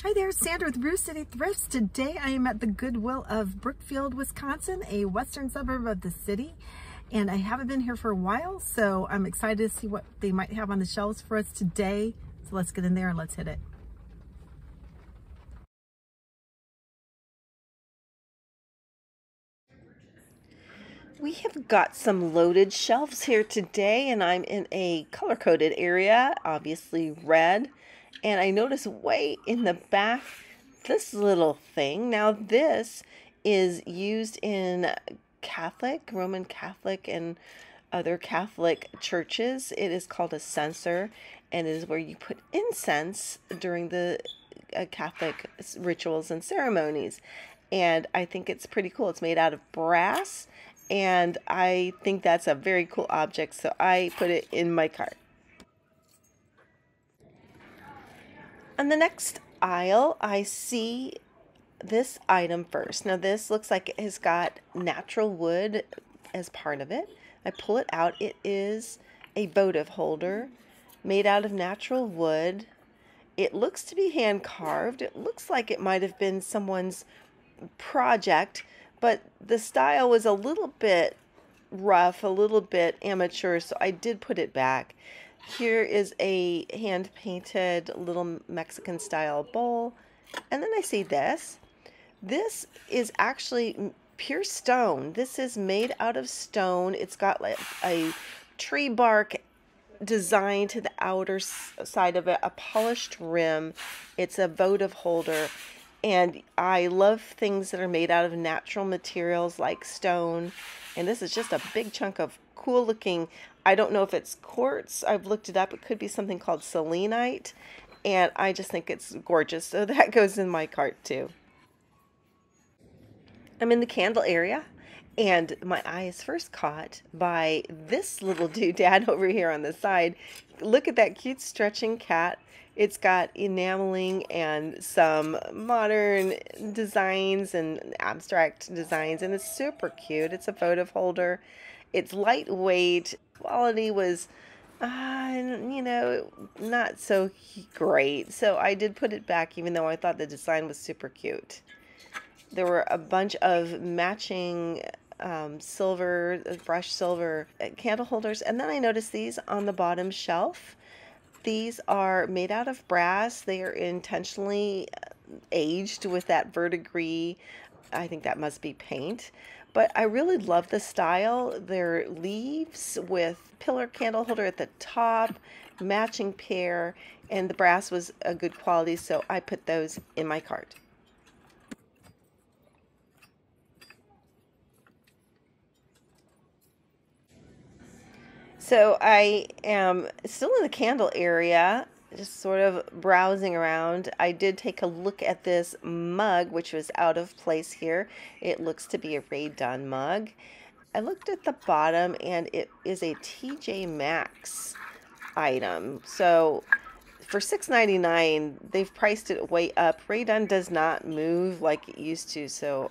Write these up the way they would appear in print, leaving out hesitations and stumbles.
Hi there, Sandra with Rue City Thrifts. Today I am at the Goodwill of Brookfield, Wisconsin, a western suburb of the city. And I haven't been here for a while, so I'm excited to see what they might have on the shelves for us today. So let's get in there and let's hit it. We have got some loaded shelves here today, and I'm in a color-coded area, obviously red. And I notice way in the back this little thing. Now this is used in Roman Catholic and other Catholic churches. It is called a censer, and it is where you put incense during the Catholic rituals and ceremonies. And I think it's pretty cool. It's made out of brass, and I think that's a very cool object, so I put it in my cart. On the next aisle, I see this item first. Now this looks like it has got natural wood as part of it. I pull it out. It is a votive holder made out of natural wood. It looks to be hand carved. It looks like it might have been someone's project, but the style was a little bit rough, a little bit amateur, so I did put it back. Here is a hand-painted little Mexican style bowl, and then I see this. This is actually pure stone. This is made out of stone. It's got like a tree bark design to the outer side of it, a polished rim. It's a votive holder, and I love things that are made out of natural materials like stone. And this is just a big chunk of cool looking, I don't know if it's quartz. I've looked it up. It could be something called selenite, and I just think it's gorgeous. So that goes in my cart too. I'm in the candle area, and my eye is first caught by this little doodad over here on the side. Look at that cute stretching cat. It's got enameling and some modern designs and abstract designs, and it's super cute. It's a votive holder. It's lightweight. Quality was, not so great. So I did put it back, even though I thought the design was super cute. There were a bunch of matching brushed silver candle holders. And then I noticed these on the bottom shelf. These are made out of brass. They are intentionally aged with that verdigris. I think that must be paint. But I really love the style. They're leaves with pillar candle holder at the top, matching pair, and the brass was a good quality, so I put those in my cart. So I am still in the candle area, just sort of browsing around. I did take a look at this mug, which was out of place here. It looks to be a Rae Dunn mug. I looked at the bottom, and it is a TJ Maxx item. So for $6.99, they've priced it way up. Rae Dunn does not move like it used to, so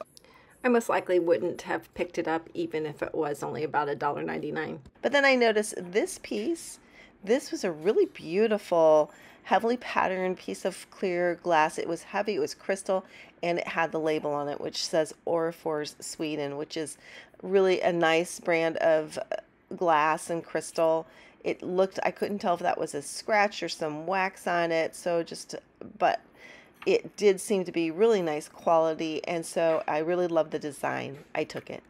I most likely wouldn't have picked it up even if it was only about $1.99. But then I noticed this piece. This was a really beautiful, heavily patterned piece of clear glass. It was heavy, it was crystal, and it had the label on it which says Orrefors, Sweden, which is really a nice brand of glass and crystal. It looked, I couldn't tell if that was a scratch or some wax on it, but it did seem to be really nice quality, and so I really love the design. I took it.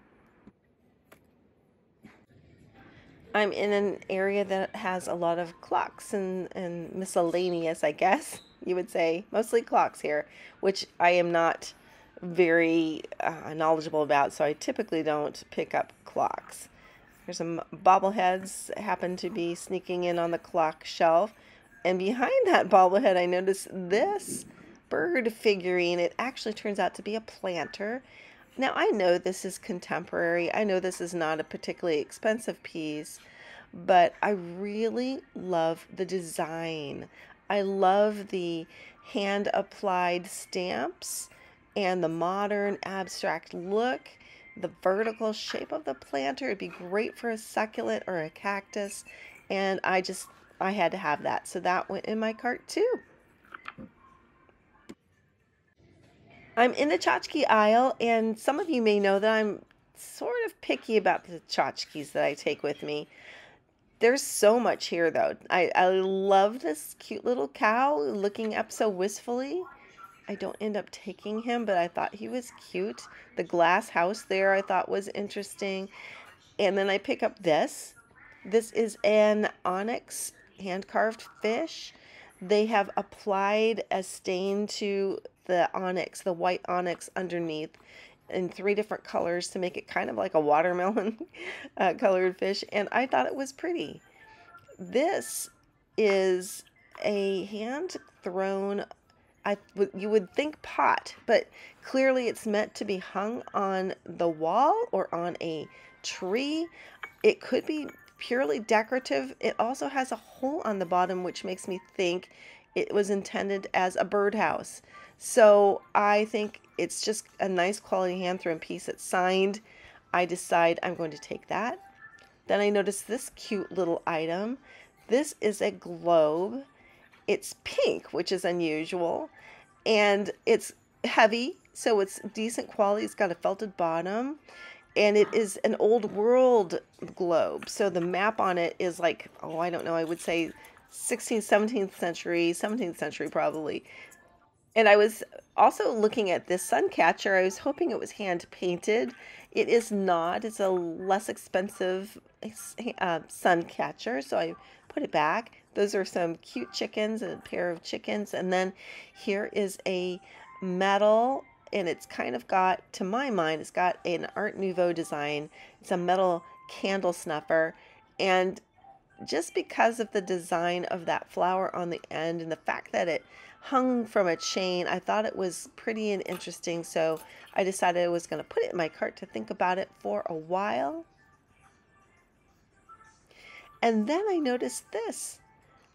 I'm in an area that has a lot of clocks and miscellaneous, I guess you would say, mostly clocks here, which I am not very knowledgeable about, so I typically don't pick up clocks. There's some bobbleheads that happen to be sneaking in on the clock shelf, and behind that bobblehead I noticed this bird figurine. It actually turns out to be a planter. Now I know this is contemporary. I know this is not a particularly expensive piece, but I really love the design. I love the hand applied stamps and the modern abstract look, the vertical shape of the planter. It'd be great for a succulent or a cactus, and I had to have that. So that went in my cart too. I'm in the tchotchke aisle, and some of you may know that I'm sort of picky about the tchotchkes that I take with me. There's so much here, though. I love this cute little cow looking up so wistfully. I don't end up taking him, but I thought he was cute. The glass house there I thought was interesting. And then I pick up this. This is an onyx hand-carved fish. They have applied a stain to the onyx, the white onyx underneath, in 3 different colors to make it kind of like a watermelon colored fish. And I thought it was pretty. This is a hand-thrown, you would think pot, but clearly it's meant to be hung on the wall or on a tree. It could be purely decorative. It also has a hole on the bottom, which makes me think it was intended as a birdhouse. So I think it's just a nice quality hand-thrown piece. It's signed. I decide I'm going to take that. Then I notice this cute little item. This is a globe. It's pink, which is unusual, and it's heavy, so it's decent quality. It's got a felted bottom, and it is an old world globe. So the map on it is like, oh, I don't know, I would say 16th, 17th century, 17th century probably. And I was also looking at this sun catcher. I was hoping it was hand painted. It is not. It's a less expensive sun catcher, so I put it back. Those are some cute chickens, a pair of chickens. And then here is a metal, and it's kind of got, to my mind, it's got an Art Nouveau design. It's a metal candle snuffer. And just because of the design of that flower on the end and the fact that it hung from a chain, I thought it was pretty and interesting. So I decided I was going to put it in my cart to think about it for a while. And then I noticed this.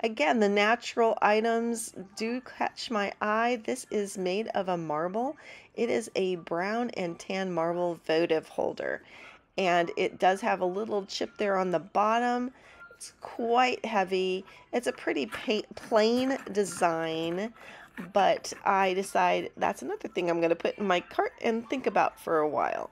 Again, the natural items do catch my eye. This is made of a marble. It is a brown and tan marble votive holder. And it does have a little chip there on the bottom. It's quite heavy. It's a pretty plain design, but I decide that's another thing I'm going to put in my cart and think about for a while.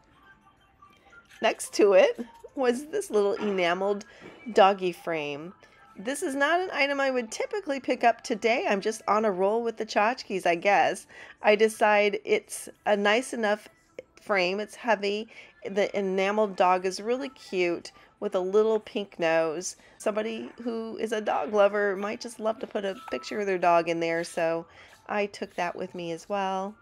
Next to it was this little enameled doggy frame. This is not an item I would typically pick up today. I'm just on a roll with the tchotchkes, I guess. I decide it's a nice enough frame. It's heavy. The enameled dog is really cute with a little pink nose. Somebody who is a dog lover might just love to put a picture of their dog in there, so I took that with me as well.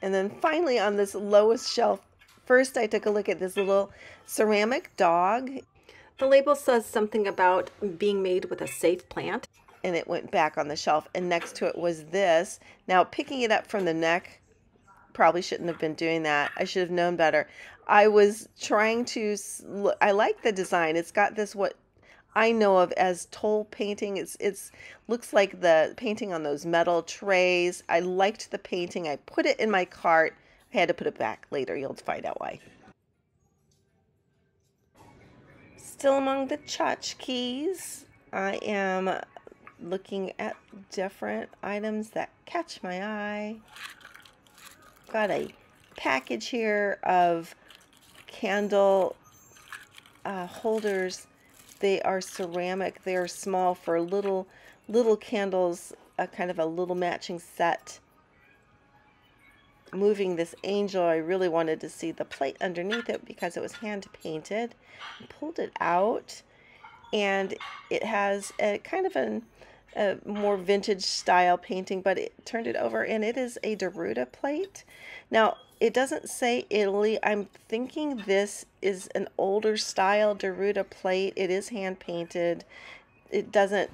And then finally on this lowest shelf, first I took a look at this little ceramic dog. The label says something about being made with a safe plant, and it went back on the shelf, and next to it was this. Now picking it up from the neck, probably shouldn't have been doing that. I should have known better. I was trying to, I like the design. It's got this, what I know of as toll painting. It's looks like the painting on those metal trays. I liked the painting. I put it in my cart. I had to put it back later. You'll find out why. Still among the tchotchkes, I am looking at different items that catch my eye. Got a package here of candle holders. They are ceramic. They are small for little candles, kind of a little matching set. Moving this angel, I really wanted to see the plate underneath it because it was hand painted. I pulled it out, and it has a kind of a more vintage style painting, but it turned it over, and it is a Deruta plate. Now, it doesn't say Italy. I'm thinking this is an older style Deruta plate. It is hand painted. It doesn't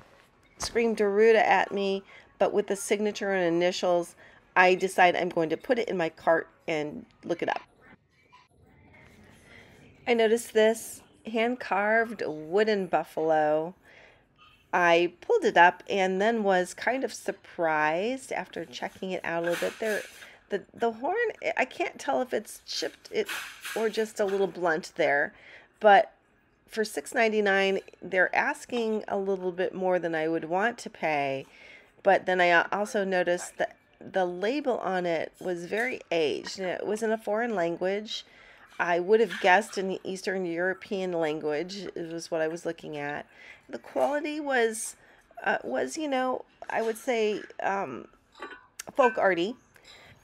scream Deruta at me, but with the signature and initials, I decide I'm going to put it in my cart and look it up. I noticed this hand-carved wooden buffalo. I pulled it up and then was kind of surprised after checking it out a little bit. The horn, I can't tell if it's chipped or just a little blunt there, but for $6.99, they're asking a little bit more than I would want to pay. But then I also noticed that the label on it was very aged. It was in a foreign language. I would have guessed an Eastern European language. It was what I was looking at. The quality was, I would say folk arty.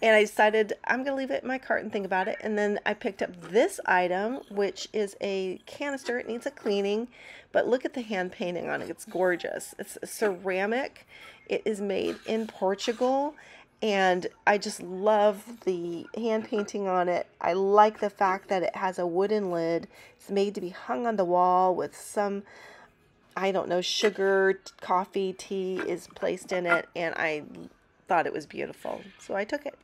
And I decided I'm going to leave it in my cart and think about it. And then I picked up this item, which is a canister. It needs a cleaning, but look at the hand painting on it. It's gorgeous. It's ceramic. It is made in Portugal, and I just love the hand painting on it. I like the fact that it has a wooden lid. It's made to be hung on the wall with some, I don't know, sugar, coffee, tea is placed in it, and I thought it was beautiful, so I took it.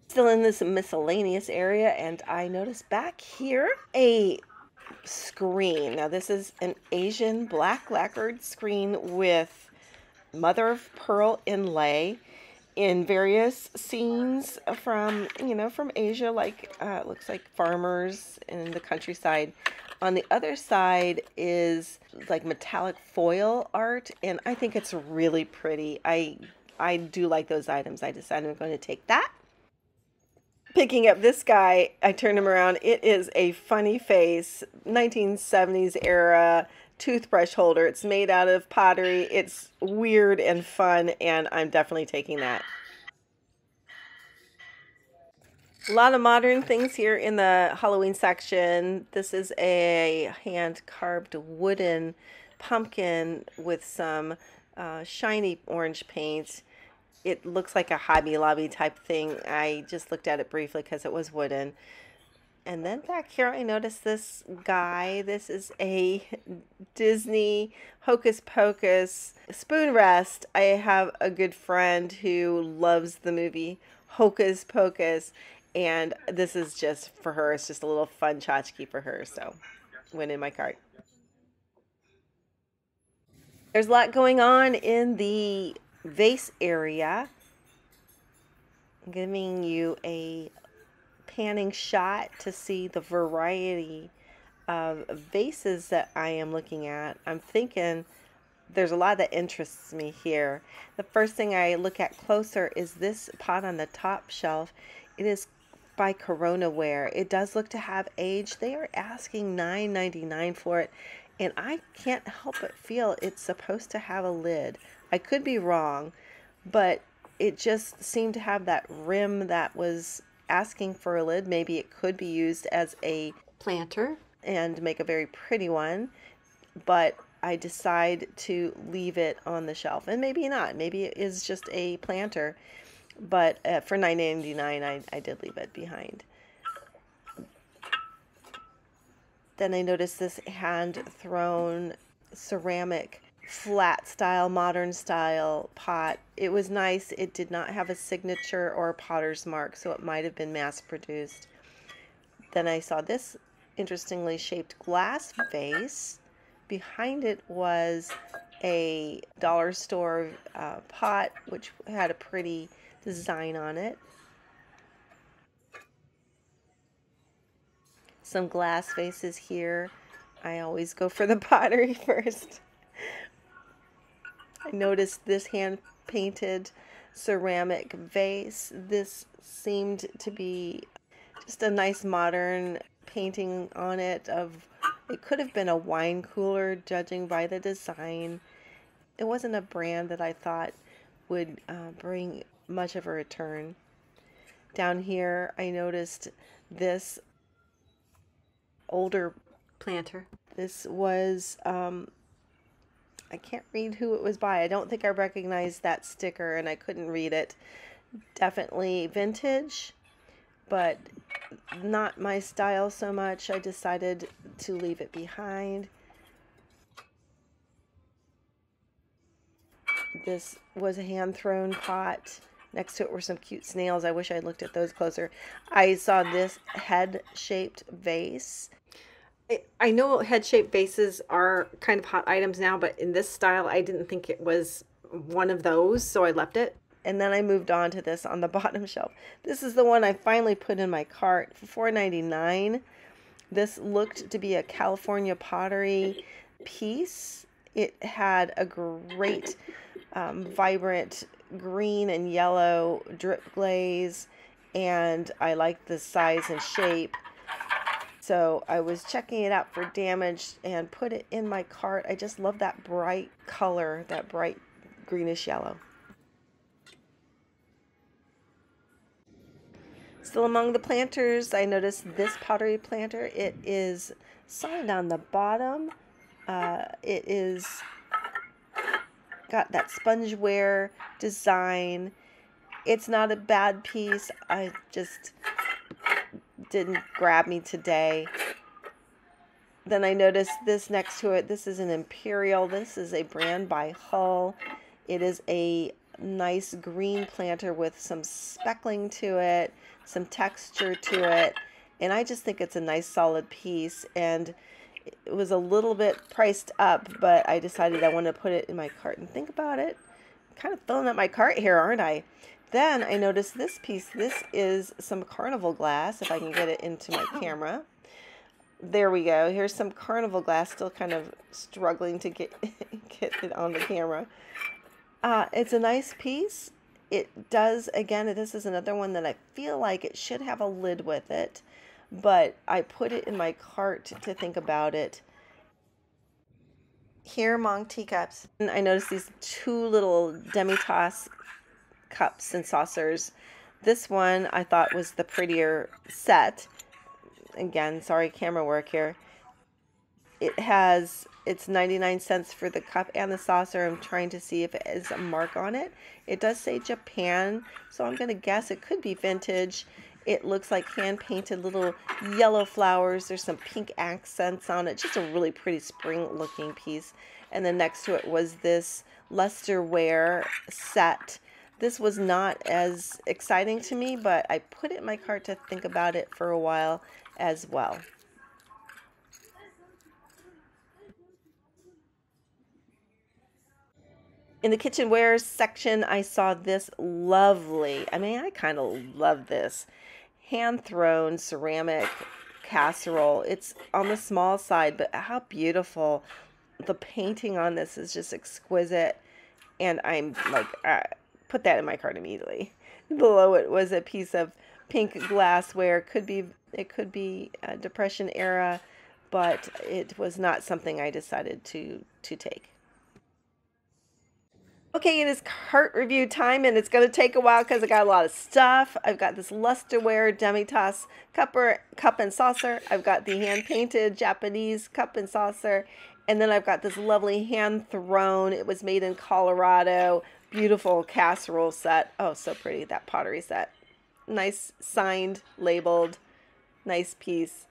Still in this miscellaneous area, and I noticed back here a screen. Now this is an Asian black lacquered screen with mother of pearl inlay in various scenes from, from Asia, like it looks like farmers in the countryside. On the other side is like metallic foil art, and I think it's really pretty. I do like those items. I decided I'm going to take that. Picking up this guy, I turned him around. It is a funny face, 1970s era toothbrush holder. It's made out of pottery. It's weird and fun, and I'm definitely taking that. A lot of modern things here in the Halloween section. This is a hand-carved wooden pumpkin with some shiny orange paint. It looks like a Hobby Lobby type thing. I just looked at it briefly because it was wooden. And then back here I noticed this guy. This is a Disney Hocus Pocus spoon rest. I have a good friend who loves the movie Hocus Pocus, and this is just for her. It's just a little fun tchotchke for her, so went in my cart. There's a lot going on in the vase area. I'm giving you a panning shot to see the variety of vases that I am looking at. I'm thinking there's a lot that interests me here. The first thing I look at closer is this pot on the top shelf. It is by Corona Ware. It does look to have age. They are asking $9.99 for it, and I can't help but feel it's supposed to have a lid. I could be wrong, but it just seemed to have that rim that was asking for a lid. Maybe it could be used as a planter and make a very pretty one, but I decide to leave it on the shelf. And maybe not. Maybe it is just a planter, but for $9.99 I did leave it behind. Then I noticed this hand-thrown ceramic flat style, modern style pot. It was nice. It did not have a signature or a potter's mark, so it might have been mass produced. Then I saw this interestingly shaped glass vase. Behind it was a dollar store pot, which had a pretty design on it. Some glass vases here. I always go for the pottery first. I noticed this hand-painted ceramic vase. This seemed to be just a nice modern painting on it of, it could have been a wine cooler judging by the design. It wasn't a brand that I thought would bring much of a return. Down here I noticed this older planter. This was I can't read who it was by. I don't think I recognized that sticker, and I couldn't read it. Definitely vintage, but not my style so much. I decided to leave it behind. This was a hand-thrown pot. Next to it were some cute snails. I wish I'd looked at those closer. I saw this head-shaped vase. I know head-shaped vases are kind of hot items now, but in this style, I didn't think it was one of those, so I left it. And then I moved on to this on the bottom shelf. This is the one I finally put in my cart for $4.99. This looked to be a California pottery piece. It had a great vibrant green and yellow drip glaze, and I like the size and shape. So I was checking it out for damage and put it in my cart. I just love that bright color, that bright greenish yellow. Still among the planters, I noticed this pottery planter. It is solid on the bottom. It is got that spongeware design. It's not a bad piece. I just didn't grab me today. Then I noticed this next to it. This is an Imperial. This is a brand by Hull. It is a nice green planter with some speckling to it, some texture to it, and I just think it's a nice solid piece. And it was a little bit priced up, but I decided I wanted to put it in my cart. And think about it, kind of filling up my cart here, aren't I? Then I noticed this piece. This is some carnival glass, if I can get it into my camera. There we go. Here's some carnival glass, still kind of struggling to get it on the camera. It's a nice piece. It does, again, this is another one that I feel like it should have a lid with it, but I put it in my cart to think about it. Here among teacups, and I noticed these two little demitasse cups and saucers. This one I thought was the prettier set. Again, sorry, camera work here. It's 99 cents for the cup and the saucer. I'm trying to see if it has a mark on it. It does say Japan, so I'm going to guess it could be vintage. It looks like hand painted little yellow flowers. There's some pink accents on it. Just a really pretty spring looking piece. And then next to it was this lusterware set. This was not as exciting to me, but I put it in my cart to think about it for a while as well. In the kitchenware section, I saw this lovely, I kind of love this, hand-thrown ceramic casserole. It's on the small side, but how beautiful. The painting on this is just exquisite, and I'm like, put that in my cart immediately. Below it was a piece of pink glassware. It could be a Depression era, but it was not something I decided to take. Okay, it is cart review time, and it's going to take a while because I got a lot of stuff. I've got this lusterware demitasse cup and saucer. I've got the hand-painted Japanese cup and saucer. And then I've got this lovely hand-thrown, it was made in Colorado, beautiful casserole set. Oh, so pretty, that pottery set. Nice signed, labeled, nice piece.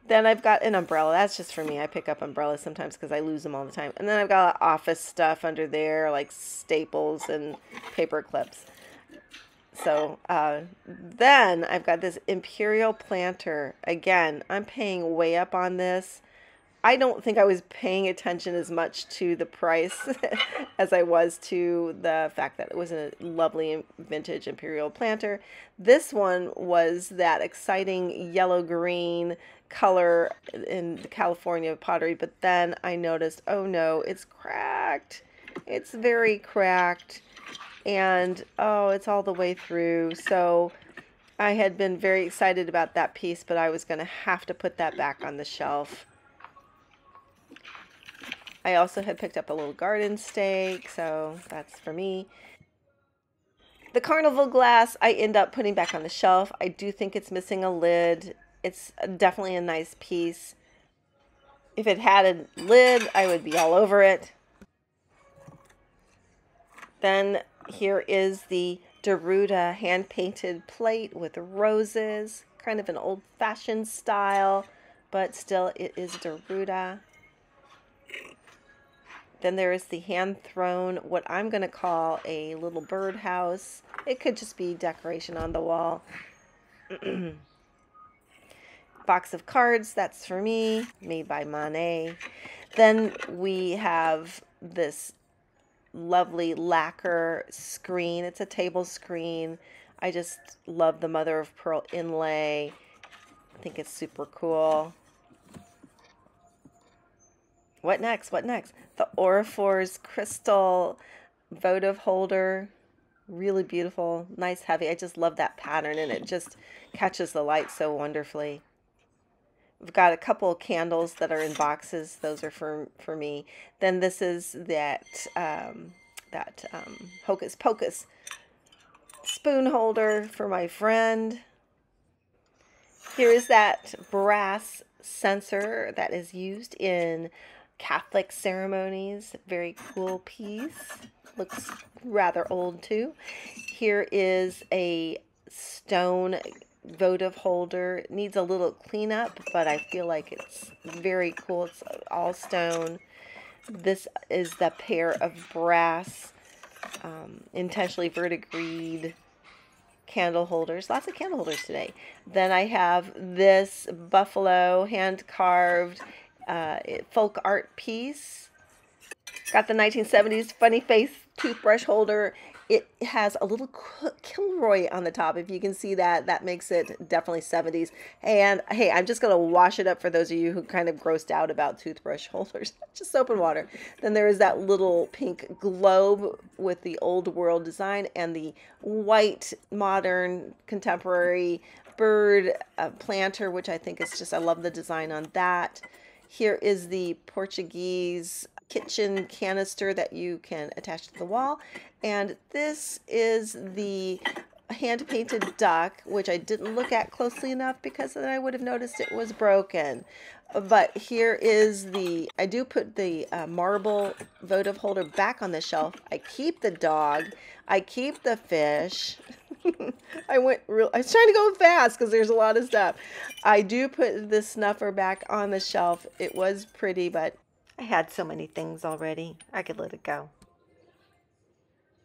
Then I've got an umbrella. That's just for me. I pick up umbrellas sometimes because I lose them all the time. And then I've got office stuff under there, like staples and paper clips. So then I've got this Imperial planter. Again, I'm paying way up on this. I don't think I was paying attention as much to the price as I was to the fact that it was a lovely vintage Imperial planter. This one was that exciting yellow-green color in the California pottery, but then I noticed, oh no, it's cracked. It's very cracked, and oh, it's all the way through. So I had been very excited about that piece, but I was going to have to put that back on the shelf. I also had picked up a little garden stake, so that's for me. The carnival glass I end up putting back on the shelf. I do think it's missing a lid. It's definitely a nice piece. If it had a lid, I would be all over it. Then here is the Deruta hand-painted plate with roses, kind of an old-fashioned style, but still it is Deruta. Then there is the hand-thrown, what I'm going to call a little birdhouse. It could just be decoration on the wall. Box of cards, that's for me, made by Monet. Then we have this lovely lacquer screen. It's a table screen. I just love the mother of pearl inlay. I think it's super cool. What next? What next? The Orrefors crystal votive holder. Really beautiful, nice, heavy. I just love that pattern, and it just catches the light so wonderfully. We've got a couple of candles that are in boxes. Those are for me. Then this is that Hocus Pocus spoon holder for my friend. Here is that brass censer that is used in Catholic ceremonies. Very cool piece. Looks rather old too. Here is a stone votive holder. It needs a little cleanup, but I feel like it's very cool. It's all stone. This is the pair of brass, intentionally verdigris candle holders. Lots of candle holders today. Then I have this buffalo hand-carved folk art piece. Got the 1970s funny face toothbrush holder. It has a little Kilroy on the top. If you can see that, that makes it definitely 70s. And hey, I'm just going to wash it up for those of you who kind of grossed out about toothbrush holders. Just soap and water. Then there is that little pink globe with the old world design and the white, modern, contemporary bird planter, which I think is just, I love the design on that. Here is the Portuguese kitchen canister that you can attach to the wall. And this is the hand-painted duck, which I didn't look at closely enough because then I would have noticed it was broken. But here is the, I do put the marble votive holder back on the shelf. I keep the dog. I keep the fish. I was trying to go fast because there's a lot of stuff. I do put the snuffer back on the shelf. It was pretty, but I had so many things already. I could let it go.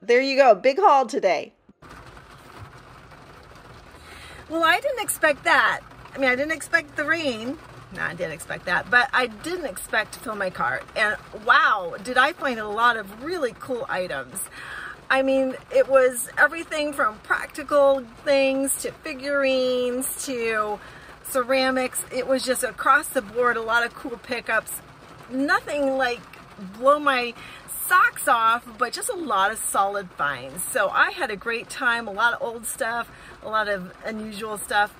There you go. Big haul today. Well, I didn't expect that. I mean, I didn't expect the rain. No, I didn't expect that. But I didn't expect to fill my cart. And wow, did I find a lot of really cool items. I mean, it was everything from practical things to figurines to ceramics. It was just across the board, a lot of cool pickups. Nothing like blow my socks off, but just a lot of solid finds. So I had a great time, a lot of old stuff, a lot of unusual stuff.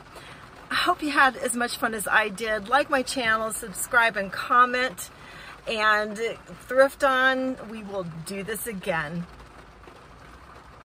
I hope you had as much fun as I did. Like my channel, subscribe and comment, and thrift on. We will do this again.